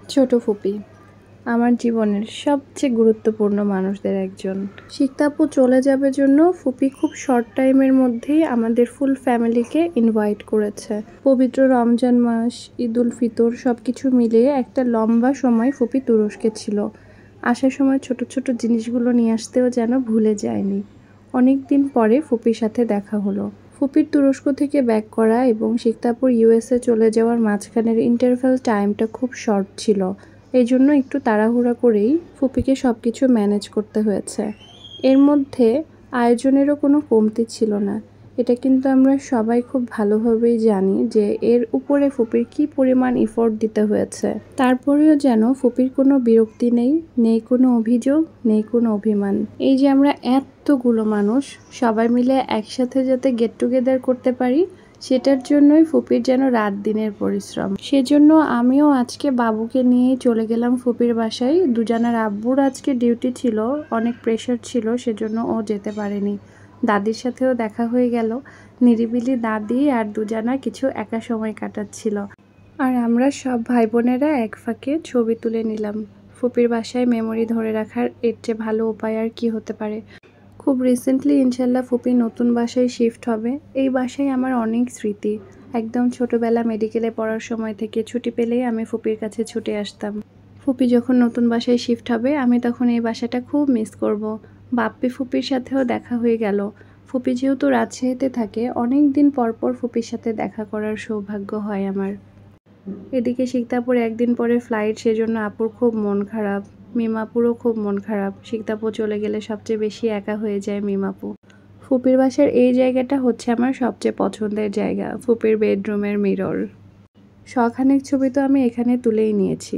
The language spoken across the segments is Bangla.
ছোট ফুপি আমার জীবনের সবচেয়ে গুরুত্বপূর্ণ মানুষদের একজন। শিক্তাপু চলে যাবে জন্য ফুপি খুব শর্ট টাইমের মধ্যেই আমাদের ফুল ফ্যামিলিকে ইনভাইট করেছে। পবিত্র রমজান মাস, ঈদুল ফিতর সবকিছু মিলিয়ে একটা লম্বা সময় ফুপি তুরস্কে ছিল। আসার সময় ছোট ছোট জিনিসগুলো নিয়ে আসতেও যেন ভুলে যায়নি। অনেক দিন পরে ফুপির সাথে দেখা হলো। ফুপির তুরস্ক থেকে ব্যাক করা এবং শিক্তাপুর ইউএসএ চলে যাওয়ার মাঝখানের ইন্টারভ্যাল টাইমটা খুব শর্ট ছিল। এই জন্য একটু তাড়াহুড়া করেই ফুপিকে সব কিছু ম্যানেজ করতে হয়েছে। এর মধ্যে আয়োজনেরও কোনো কমতি ছিল না। এটা কিন্তু আমরা সবাই খুব ভালোভাবেই জানি যে এর উপরে ফুপির কী পরিমাণ এফোর্ট দিতে হয়েছে। তারপরেও যেন ফুপির কোনো বিরক্তি নেই, নেই কোনো অভিযোগ, নেই কোনো অভিমান। এই যে আমরা এতগুলো মানুষ সবাই মিলে একসাথে যাতে গেট টুগেদার করতে পারি, সেটার জন্যই ফুপির যেন রাত দিনের পরিশ্রম। সেজন্য আমিও আজকে বাবুকে নিয়েই চলে গেলাম ফুপির বাসায়। দুজনের আব্বুর আজকে ডিউটি ছিল, অনেক প্রেশার ছিল, সেজন্য ও যেতে পারেনি। দাদির সাথেও দেখা হয়ে গেল। নিরিবিলি দাদি আর দুজনা কিছু একা সময় কাটাচ্ছিল। আর আমরা সব ভাই বোনেরা এক ফাঁকে ছবি তুলে নিলাম। ফুপির বাসায় মেমোরি ধরে রাখার এর চেয়ে ভালো উপায় আর কি হতে পারে। খুব রিসেন্টলি ইনশাল্লাহ ফুপি নতুন বাসায় শিফট হবে। এই বাসায় আমার অনেক স্মৃতি। একদম ছোটবেলা মেডিকেলে পড়ার সময় থেকে ছুটি পেলেই আমি ফুপির কাছে ছুটে আসতাম। ফুপি যখন নতুন বাসায় শিফট হবে আমি তখন এই বাসাটা খুব মিস করব। বাপ্পি ফুপির সাথেও দেখা হয়ে গেল। ফুপি যেহেতু রাজশাহীতে থাকে, অনেক দিন পর পর ফুপির সাথে দেখা করার সৌভাগ্য হয় আমার। এদিকে শিক্তাপুর একদিন পরে ফ্লাইট, সেজন্য আপুর খুব মন খারাপ। মিমাপুরও খুব মন খারাপ। শিক্তাপু চলে গেলে সবচেয়ে বেশি একা হয়ে যায় মিমাপু। ফুপির বাসার এই জায়গাটা হচ্ছে আমার সবচেয়ে পছন্দের জায়গা, ফুপির বেডরুমের মিরর। শখানেক ছবি তো আমি এখানে তুলেই নিয়েছি।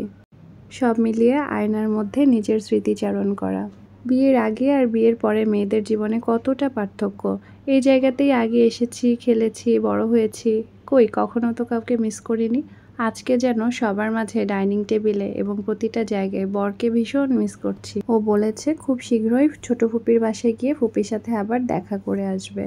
সব মিলিয়ে আয়নার মধ্যে নিজের স্মৃতিচারণ করা। বিয়ের আগে আর বিয়ের পরে মেয়েদের জীবনে কতটা পার্থক্য। এই জায়গাতেই আগে এসেছি, খেলেছি, বড় হয়েছি, কই কখনো তো কাউকে মিস করিনি। আজকে যেন সবার মাঝে ডাইনিং টেবিলে এবং প্রতিটা জায়গায় বরকে ভীষণ মিস করছি। ও বলেছে খুব শীঘ্রই ছোট ফুপির বাসায় গিয়ে ফুপির সাথে আবার দেখা করে আসবে।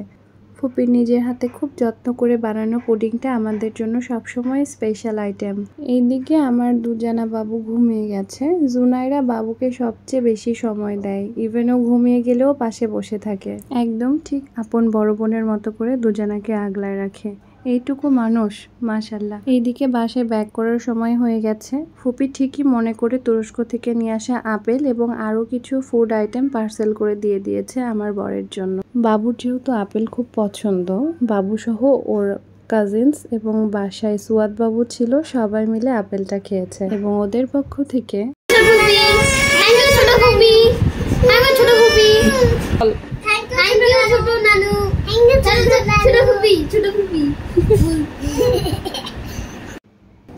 ফুপির নিজের হাতে খুব যত্ন করে বানানো পুডিংটা আমাদের জন্য সবসময় স্পেশাল আইটেম। এইদিকে আমার দুজানা বাবু ঘুমিয়ে গেছে। জুনাইরা বাবুকে সবচেয়ে বেশি সময় দেয়, ইভেন ও ঘুমিয়ে গেলেও পাশে বসে থাকে। একদম ঠিক আপন বড় বোনের মতো করে দুজনাকে আগলায় রাখে। এইটুকু মানুষ, মাশাল্লাহ। এইদিকে বাসায় ব্যাক করার সময় হয়ে গেছে। ফুপি ঠিকই মনে করে তুরস্ক থেকে নিয়ে আসা আপেল এবং আরও কিছু ফুড আইটেম পার্সেল করে দিয়ে দিয়েছে আমার বরের জন্য। বাবুর যেহেতু আপেল খুব পছন্দ, বাবু সহ ওর কাজিনস এবং বাসায় সুয়াদ বাবু ছিল, সবাই মিলে আপেলটা খেয়েছে এবং ওদের পক্ষ থেকে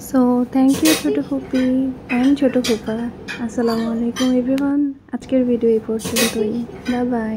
সো থ্যাংক ইউ ছোট ফুপি অ্যান্ড ছোট ফুপা। আসসালামু আলাইকুম এভরিওয়ান। আজকের ভিডিও এই পর্যন্তই। Bye bye.